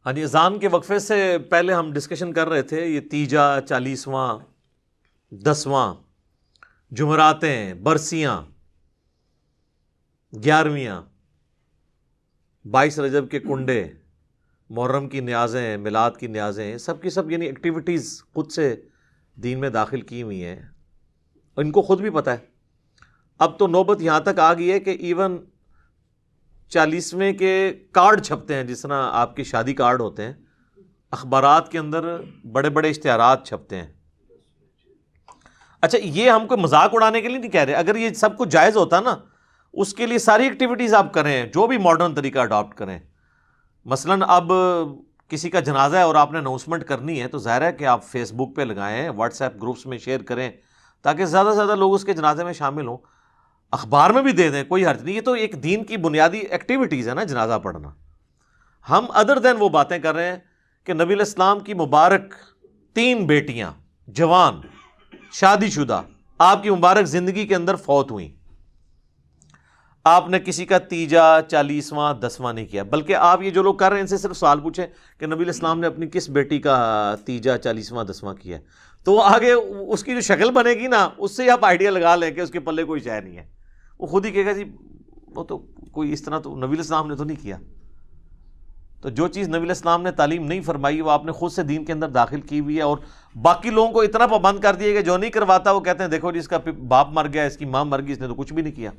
ہاں جی، اذان کے وقفے سے پہلے ہم ڈسکشن کر رہے تھے یہ تیجا، 40واں، 10واں، جمعراتیں، برسیاں، 11ویاں، 22 رجب کے کنڈے، محرم کی نیازیں، میلاد کی نیازیں، سب کی سب یعنی ایکٹیویٹیز خود سے دین میں داخل کی ہوئی ہیں، اور ان کو خود بھی پتہ ہے۔ اب تو نوبت یہاں تک آ گئی ہے کہ ایون 40ویں کے کارڈ چھپتے ہیں، جس طرح آپ کے شادی کارڈ ہوتے ہیں، اخبارات کے اندر بڑے بڑے اشتہارات چھپتے ہیں۔ اچھا، یہ ہم کو مذاق اڑانے کے لیے نہیں کہہ رہے، اگر یہ سب کچھ جائز ہوتا نا، اس کے لیے ساری ایکٹیویٹیز آپ کریں، جو بھی ماڈرن طریقہ اڈاپٹ کریں۔ مثلاً اب کسی کا جنازہ ہے اور آپ نے اناؤنسمنٹ کرنی ہے، تو ظاہر ہے کہ آپ فیس بک پہ لگائیں، واٹس ایپ گروپس میں شیئر کریں، تاکہ زیادہ سے زیادہ لوگ اس کے جنازے میں شامل ہوں۔ اخبار میں بھی دے دیں، کوئی حرج نہیں، یہ تو ایک دین کی بنیادی ایکٹیویٹیز ہے نا جنازہ پڑھنا۔ ہم ادر دین وہ باتیں کر رہے ہیں کہ نبی علیہ السلام کی مبارک 3 بیٹیاں جوان شادی شدہ آپ کی مبارک زندگی کے اندر فوت ہوئیں، آپ نے کسی کا تیجا، 40واں، 10واں نہیں کیا، بلکہ آپ یہ جو لوگ کر رہے ہیں ان سے صرف سوال پوچھیں کہ نبی علیہ السلام نے اپنی کس بیٹی کا تیجا، 40واں، 10واں کیا ہے، تو وہ آگے اس کی جو شکل بنے گی نا، اس سے آپ آئیڈیا لگا لیں کہ اس کے پلے کوئی شے نہیں ہے۔ وہ خود ہی کہے گا جی وہ تو کوئی اس طرح تو نبی علیہ السلام نے تو نہیں کیا۔ تو جو چیز نبی علیہ السلام نے تعلیم نہیں فرمائی، وہ آپ نے خود سے دین کے اندر داخل کی ہوئی ہے، اور باقی لوگوں کو اتنا پابند کر دیا کہ جو نہیں کرواتا وہ کہتے ہیں دیکھو جی اس کا باپ مر گیا، اس کی ماں مر گئی، اس نے تو کچھ بھی نہیں کیا۔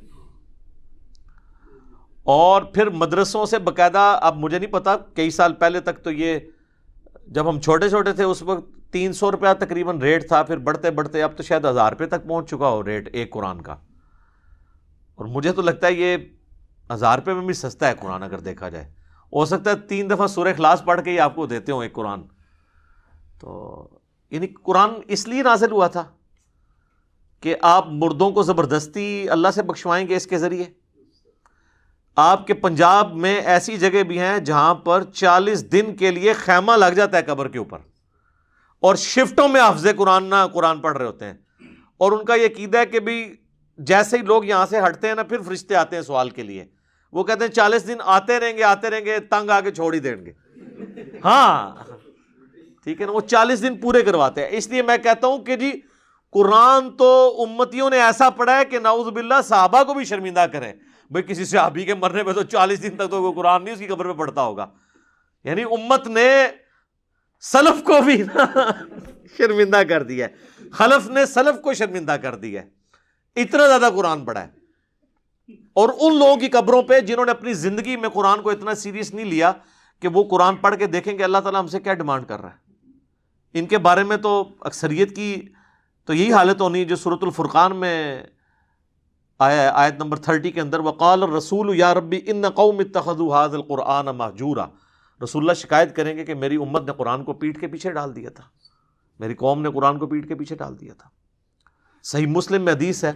اور پھر مدرسوں سے باقاعدہ، اب مجھے نہیں پتا، کئی سال پہلے تک تو یہ جب ہم چھوٹے چھوٹے تھے اس وقت 300 روپیہ تقریباً ریٹ تھا، پھر بڑھتے بڑھتے اب تو شاید 1000 روپے تک پہنچ چکا ہو ریٹ ایک قرآن کا، اور مجھے تو لگتا ہے یہ 1000 روپے میں بھی سستا ہے قرآن اگر دیکھا جائے۔ ہو سکتا ہے 3 دفعہ سورہ اخلاص پڑھ کے ہی آپ کو دیتے ہوں ایک قرآن۔ تو یعنی قرآن اس لیے نازل ہوا تھا کہ آپ مردوں کو زبردستی اللہ سے بخشوائیں گے اس کے ذریعے۔ آپ کے پنجاب میں ایسی جگہ بھی ہیں جہاں پر 40 دن کے لیے خیمہ لگ جاتا ہے قبر کے اوپر، اور شفٹوں میں حافظ قرآن پڑھ رہے ہوتے ہیں، اور ان کا یہ عقیدہ ہے کہ بھی جیسے ہی لوگ یہاں سے ہٹتے ہیں نا، پھر فرشتے آتے ہیں سوال کے لیے، وہ کہتے ہیں 40 دن آتے رہیں گے، تنگ آ کے چھوڑ ہی دیں گے۔ ہاں ٹھیک ہے نا، وہ 40 دن پورے کرواتے ہیں۔ اس لیے میں کہتا ہوں کہ جی قرآن تو امتیوں نے ایسا پڑھا ہے کہ نعوذ باللہ صحابہ کو بھی شرمندہ کرے۔ بھئی کسی صحابی کے مرنے پہ تو 40 دن تک تو وہ قرآن نہیں اس کی قبر پہ پڑھتا ہوگا، یعنی امت نے سلف کو بھی شرمندہ کر دیا ہے، خلف نے سلف کو شرمندہ کر دیا ہے، اتنا زیادہ قرآن پڑھا ہے۔ اور ان لوگوں کی قبروں پہ جنہوں نے اپنی زندگی میں قرآن کو اتنا سیریس نہیں لیا کہ وہ قرآن پڑھ کے دیکھیں کہ اللہ تعالیٰ ہم سے کیا ڈیمانڈ کر رہا ہے، ان کے بارے میں تو اکثریت کی تو یہی حالت ہونی جو سورۃ الفرقان میں آیا ہے، آیت نمبر 30 کے اندر، وقال الرسول یا ربی ان قوم اتخذوا هذا القرآن مہجورا۔ رسول اللہ شکایت کریں گے کہ میری امت نے قرآن کو پیٹھ کے پیچھے ڈال دیا تھا، میری قوم نے قرآن کو پیٹھ کے پیچھے ڈال دیا تھا۔ صحیح مسلم میں حدیث ہے،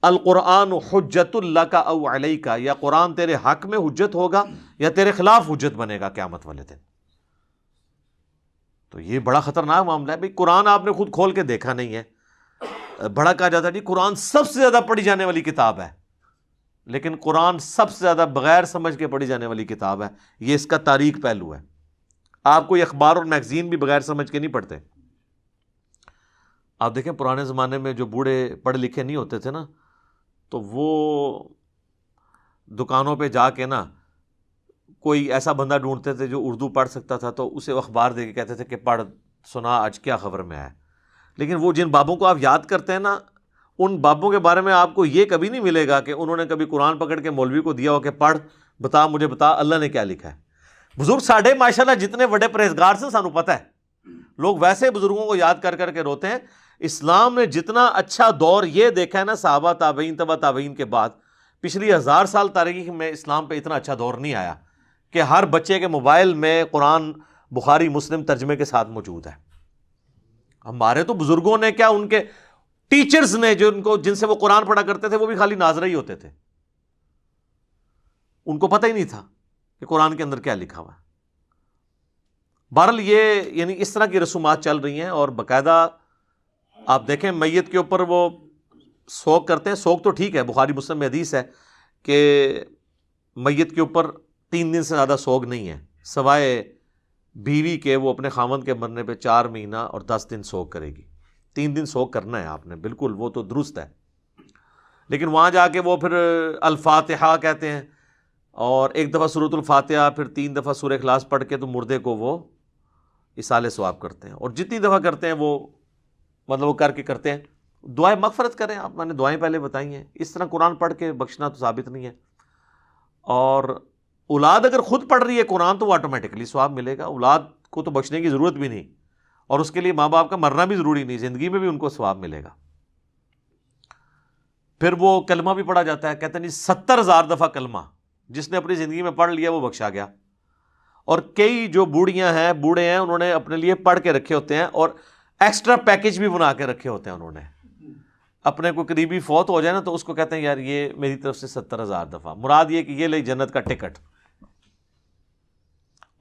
القرآن حجت لک او علیک، یا قرآن تیرے حق میں حجت ہوگا یا تیرے خلاف حجت بنے گا قیامت والے دن۔ تو یہ بڑا خطرناک معاملہ ہے۔ بھئی قرآن آپ نے خود کھول کے دیکھا نہیں ہے، بڑا کہا جاتا ہے جی قرآن سب سے زیادہ پڑھی جانے والی کتاب ہے، لیکن قرآن سب سے زیادہ بغیر سمجھ کے پڑھی جانے والی کتاب ہے، یہ اس کا تاریخ پہلو ہے۔ آپ کوئی اخبار اور میگزین بھی بغیر سمجھ کے نہیں پڑھتے۔ آپ دیکھیں پرانے زمانے میں جو بوڑھے پڑھے لکھے نہیں ہوتے تھے نا، تو وہ دکانوں پہ جا کے نا کوئی ایسا بندہ ڈھونڈتے تھے جو اردو پڑھ سکتا تھا، تو اسے اخبار دے کے کہتے تھے کہ پڑھ سنا آج کیا خبر میں ہے۔ لیکن وہ جن بابوں کو آپ یاد کرتے ہیں نا، ان بابوں کے بارے میں آپ کو یہ کبھی نہیں ملے گا کہ انہوں نے کبھی قرآن پکڑ کے مولوی کو دیا ہو کہ پڑھ بتا مجھے بتا اللہ نے کیا لکھا ہے۔ بزرگ ساڈے ماشاءاللہ جتنے بڑے پرہیزگار سے سانو پتہ ہے، لوگ ویسے بزرگوں کو یاد کر کر کے روتے ہیں۔ اسلام نے جتنا اچھا دور یہ دیکھا ہے نا صحابہ، تابعین، تبع تابعین کے بعد، پچھلی 1000 سال تاریخ میں اسلام پہ اتنا اچھا دور نہیں آیا کہ ہر بچے کے موبائل میں قرآن بخاری مسلم ترجمے کے ساتھ موجود ہے۔ ہمارے تو بزرگوں نے کیا، ان کے ٹیچرز نے جن سے وہ قرآن پڑھا کرتے تھے وہ بھی خالی ناظرہ ہی ہوتے تھے، ان کو پتہ ہی نہیں تھا کہ قرآن کے اندر کیا لکھا ہوا ہے۔ بہرحال یہ یعنی اس طرح کی رسومات چل رہی ہیں، اور باقاعدہ آپ دیکھیں میت کے اوپر وہ سوگ کرتے ہیں۔ سوگ تو ٹھیک ہے، بخاری مسلم میں حدیث ہے کہ میت کے اوپر 3 دن سے زیادہ سوگ نہیں ہے، سوائے بیوی کے وہ اپنے خاوند کے مرنے پہ 4 مہینہ اور 10 دن سوگ کرے گی. 3 دن سوگ کرنا ہے آپ نے، بالکل وہ تو درست ہے. لیکن وہاں جا کے وہ پھر الفاتحہ کہتے ہیں، اور ایک دفعہ سورۃ الفاتحہ، پھر 3 دفعہ سورہ اخلاص پڑھ کے تو مردے کو وہ ایصال ثواب کرتے ہیں. اور جتنی دفعہ کرتے ہیں وہ مطلب وہ کر کے کرتے ہیں. دعائیں مغفرت کریں آپ، میں نے دعائیں پہلے بتائی ہیں. اس طرح قرآن پڑھ کے بخشنا تو ثابت نہیں ہے. اور اولاد اگر خود پڑھ رہی ہے قرآن تو وہ آٹومیٹکلی ثواب ملے گا. اولاد کو تو بخشنے کی ضرورت بھی نہیں، اور اس کے لیے ماں باپ کا مرنا بھی ضروری نہیں، زندگی میں بھی ان کو ثواب ملے گا. پھر وہ کلمہ بھی پڑھا جاتا ہے. کہتے ہیں جی 70,000 دفعہ کلمہ جس نے اپنی زندگی میں پڑھ لیا وہ بخشا گیا. اور کئی جو بوڑھیاں ہیں، بوڑھے ہیں، انہوں نے اپنے لیے پڑھ کے رکھے ہوتے ہیں اور ایکسٹرا پیکج بھی بنا کے رکھے ہوتے ہیں. انہوں نے اپنے کوئی قریبی فوت ہو جائے نا تو اس کو کہتے ہیں یار یہ میری طرف سے 70,000 دفعہ، مراد یہ کہ یہ لے جنت کا ٹکٹ.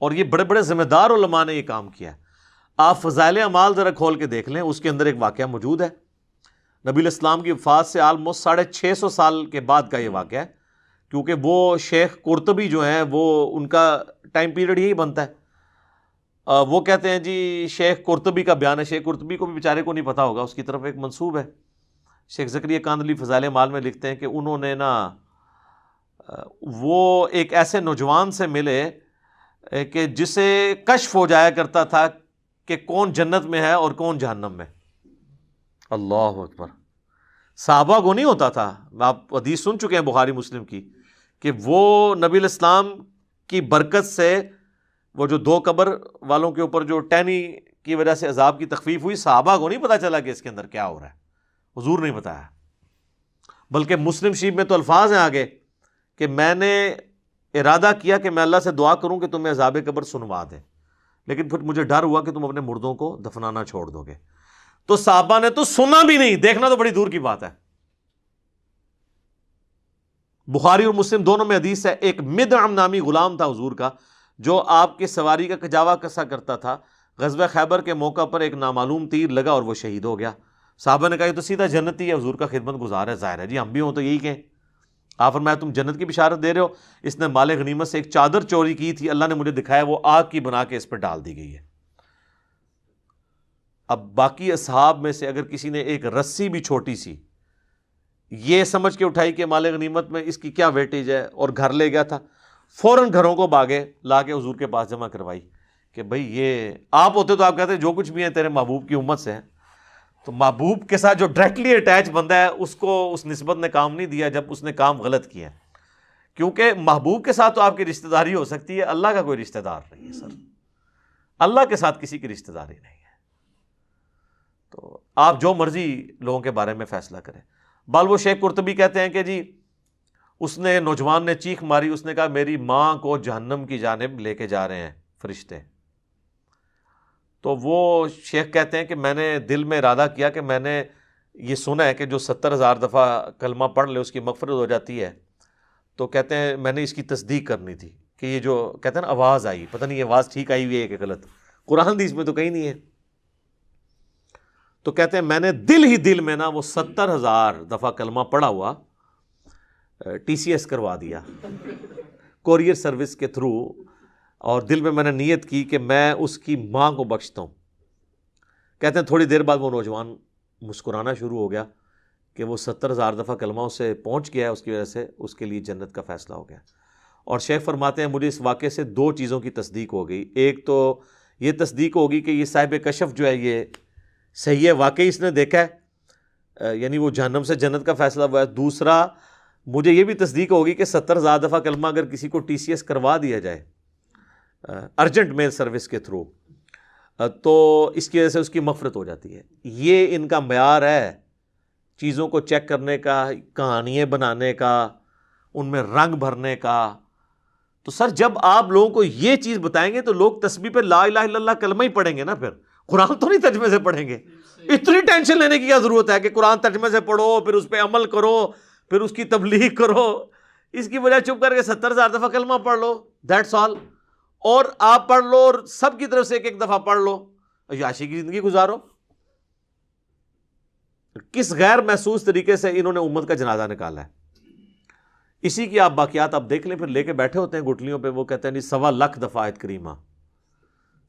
اور یہ بڑے بڑے ذمہ دار علماء نے یہ کام کیا ہے. آپ فضائل اعمال ذرا کھول کے دیکھ لیں، اس کے اندر ایک واقعہ موجود ہے. نبی الاسلام کی وفات سے آلموسٹ 650 سال کے بعد کا یہ واقعہ ہے، کیونکہ وہ شیخ قرطبی جو ہیں وہ ان کا ٹائم پیریڈ یہی بنتا ہے. وہ کہتے ہیں جی شیخ قرطبی کا بیان ہے. شیخ قرطبی کو بھی بیچارے کو نہیں پتا ہوگا، اس کی طرف ایک منسوب ہے. شیخ زکریا کاندھلی فضائل اعمال میں لکھتے ہیں کہ انہوں نے نا وہ ایک ایسے نوجوان سے ملے کہ جسے کشف ہو جایا کرتا تھا کہ کون جنت میں ہے اور کون جہنم میں. اللہ اکبر. صحابہ کو نہیں ہوتا تھا. آپ حدیث سن چکے ہیں بخاری مسلم کی کہ وہ نبی الاسلام کی برکت سے وہ جو 2 قبر والوں کے اوپر جو ٹہنی کی وجہ سے عذاب کی تخفیف ہوئی، صحابہ کو نہیں پتا چلا کہ اس کے اندر کیا ہو رہا ہے. حضور نہیں بتایا. بلکہ مسلم شریف میں تو الفاظ ہیں آگے کہ میں نے ارادہ کیا کہ میں اللہ سے دعا کروں کہ تمہیں عذاب قبر سنوا دے، لیکن پھر مجھے ڈر ہوا کہ تم اپنے مردوں کو دفنانا چھوڑ دو گے. تو صحابہ نے تو سنا بھی نہیں، دیکھنا تو بڑی دور کی بات ہے. بخاری اور مسلم دونوں میں حدیث ہے، ایک مدعم نامی غلام تھا حضور کا جو آپ کے سواری کا کجاوا کسا کرتا تھا. غزوہ خیبر کے موقع پر ایک نامعلوم تیر لگا اور وہ شہید ہو گیا. صحابہ نے کہا یہ تو سیدھا جنتی ہے، حضور کا خدمت گزار ہے. ظاہر ہے جی ہم بھی ہوں تو یہی کہیں. آپ فرمایا تم جنت کی بشارت دے رہے ہو. اس نے مال غنیمت سے ایک چادر چوری کی تھی، اللہ نے مجھے دکھایا، وہ آگ کی بنا کے اس پہ ڈال دی گئی ہے. اب باقی اصحاب میں سے اگر کسی نے ایک رسی بھی چھوٹی سی یہ سمجھ کے اٹھائی کہ مال غنیمت میں اس کی کیا ویٹیج ہے اور گھر لے گیا تھا، فوراً گھروں کو باغے لا کے حضور کے پاس جمع کروائی کہ بھئی یہ آپ ہوتے تو آپ کہتے جو کچھ بھی ہیں تیرے محبوب کی امت سے ہیں. تو محبوب کے ساتھ جو ڈائریکٹلی اٹیچ بندہ ہے اس کو اس نسبت نے کام نہیں دیا جب اس نے کام غلط کیا. کیونکہ محبوب کے ساتھ تو آپ کی رشتہ داری ہو سکتی ہے، اللہ کا کوئی رشتہ دار نہیں ہے سر. اللہ کے ساتھ کسی کی رشتہ داری نہیں ہے. تو آپ جو مرضی لوگوں کے بارے میں فیصلہ کریں. بال وہ شیخ قرطبی کہتے ہیں کہ جی اس نے نوجوان نے چیخ ماری، اس نے کہا میری ماں کو جہنم کی جانب لے کے جا رہے ہیں فرشتے. تو وہ شیخ کہتے ہیں کہ میں نے دل میں ارادہ کیا کہ میں نے یہ سنا ہے کہ جو 70,000 دفعہ کلمہ پڑھ لے اس کی مغفرت ہو جاتی ہے. تو کہتے ہیں میں نے اس کی تصدیق کرنی تھی کہ یہ جو کہتے ہیں نا آواز آئی، پتہ نہیں یہ آواز ٹھیک آئی ہوئی ہے کہ غلط، قرآن حدیث میں تو کہیں نہیں ہے. تو کہتے ہیں میں نے دل ہی دل میں نا وہ 70,000 دفعہ کلمہ پڑھا ہوا TCS کروا دیا کوریئر سروس کے تھرو، اور دل میں نے نیت کی کہ میں اس کی ماں کو بخشتا ہوں. کہتے ہیں تھوڑی دیر بعد وہ نوجوان مسکرانا شروع ہو گیا کہ وہ 70,000 دفعہ کلمہ اسے پہنچ گیا ہے، اس کی وجہ سے اس کے لیے جنت کا فیصلہ ہو گیا. اور شیخ فرماتے ہیں مجھے اس واقعے سے 2 چیزوں کی تصدیق ہو گئی. ایک تو یہ تصدیق ہوگی کہ یہ صاحب کشف جو ہے یہ صحیح ہے، واقعی اس نے دیکھا ہے، یعنی وہ جہنم سے جنت کا فیصلہ ہوا ہے. دوسرا مجھے یہ بھی تصدیق ہوگی کہ 70,000 دفعہ کلمہ اگر کسی کو TCS کروا دیا جائے ارجنٹ میل سروس کے تھرو تو اس کی وجہ سے اس کی مغفرت ہو جاتی ہے. یہ ان کا معیار ہے چیزوں کو چیک کرنے کا، کہانیاں بنانے کا، ان میں رنگ بھرنے کا. تو سر جب آپ لوگوں کو یہ چیز بتائیں گے تو لوگ تسبیح پہ لا الہ الا اللہ کلمہ ہی پڑھیں گے نا، پھر قرآن تو نہیں ترجمے سے پڑھیں گے. اتنی ٹینشن لینے کی کیا ضرورت ہے کہ قرآن ترجمے سے پڑھو پھر اس پہ عمل کرو پھر اس کی تبلیغ کرو. اس کی وجہ چپ کر کے 70,000 دفعہ کلمہ پڑھ لو، دیٹس آل. اور آپ پڑھ لو اور سب کی طرف سے ایک دفعہ پڑھ لو، عیاشی کی زندگی گزارو. کس غیر محسوس طریقے سے انہوں نے امت کا جنازہ نکالا ہے. اسی کی آپ باقیات آپ دیکھ لیں، پھر لے کے بیٹھے ہوتے ہیں گٹلیوں پہ. وہ کہتے ہیں 1.25 لاکھ دفعہ آیت کریمہ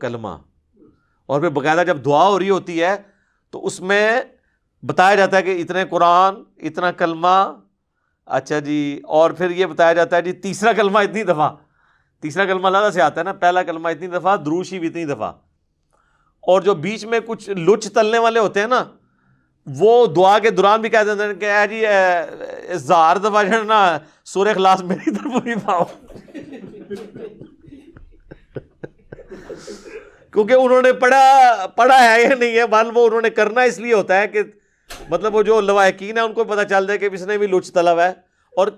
کلمہ، اور پھر باقاعدہ جب دعا ہو رہی ہوتی ہے تو اس میں بتایا جاتا ہے کہ اتنے قرآن، اتنا کلمہ، اچھا جی، اور پھر یہ بتایا جاتا ہے جی تیسرا کلمہ اتنی دفعہ، تیسرا کلمہ اللہ سے آتا ہے نا، پہلا کلمہ اتنی دفعہ، درود شریف اتنی دفعہ، اور جو بیچ میں کچھ لچ تلنے والے ہوتے ہیں نا، وہ دعا کے دوران بھی کہہ دیتے ہیں کہ اے جی 1000 دفعہ جو ہے نا سورہ اخلاص میری طرف بھی پاؤ، کیونکہ انہوں نے پڑھا ہے یا نہیں ہے، بال وہ انہوں نے کرنا اس لیے ہوتا ہے کہ مطلب وہ جو لواحقین ہیں ان کو پتہ چل جائے کہ اس نے بھی لچ طلب ہے، اور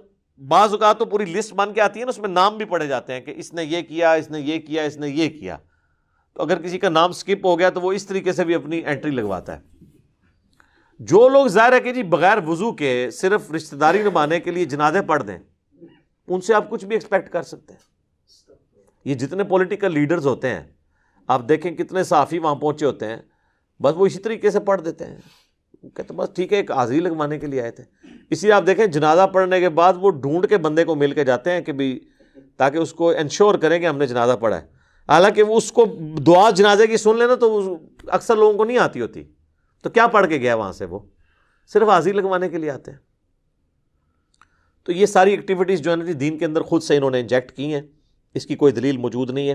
بعض اوقات تو پوری لسٹ بن کے آتی ہے نا، اس میں نام بھی پڑھے جاتے ہیں کہ اس نے یہ کیا، اس نے یہ کیا، اس نے یہ کیا، تو اگر کسی کا نام سکپ ہو گیا تو وہ اس طریقے سے بھی اپنی انٹری لگواتا ہے۔ جو لوگ ظاہر ہے کہ جی بغیر وضو کے صرف رشتہ داری نبھانے کے لیے جنازے پڑھ دیں، ان سے آپ کچھ بھی ایکسپیکٹ کر سکتے ہیں۔ یہ جتنے پولیٹیکل لیڈرز ہوتے ہیں آپ دیکھیں کتنے صحافی وہاں پہنچے ہوتے ہیں، بس وہ اسی طریقے سے پڑھ دیتے ہیں، کہتے بس ٹھیک ہے ایک حاضری لگوانے کے لیے آئے تھے۔ اسی لیے آپ دیکھیں جنازہ پڑھنے کے بعد وہ ڈھونڈ کے بندے کو مل کے جاتے ہیں کہ بھی تاکہ اس کو انشور کریں کہ ہم نے جنازہ پڑھا ہے، حالانکہ وہ اس کو دعا جنازے کی سن لینا تو اکثر لوگوں کو نہیں آتی ہوتی، تو کیا پڑھ کے گیا وہاں سے، وہ صرف حاضری لگوانے کے لیے آتے ہیں۔ تو یہ ساری ایکٹیویٹیز جو ہے نا دین کے اندر خود سے انہوں نے انجیکٹ کی ہیں، اس کی کوئی دلیل موجود نہیں ہے۔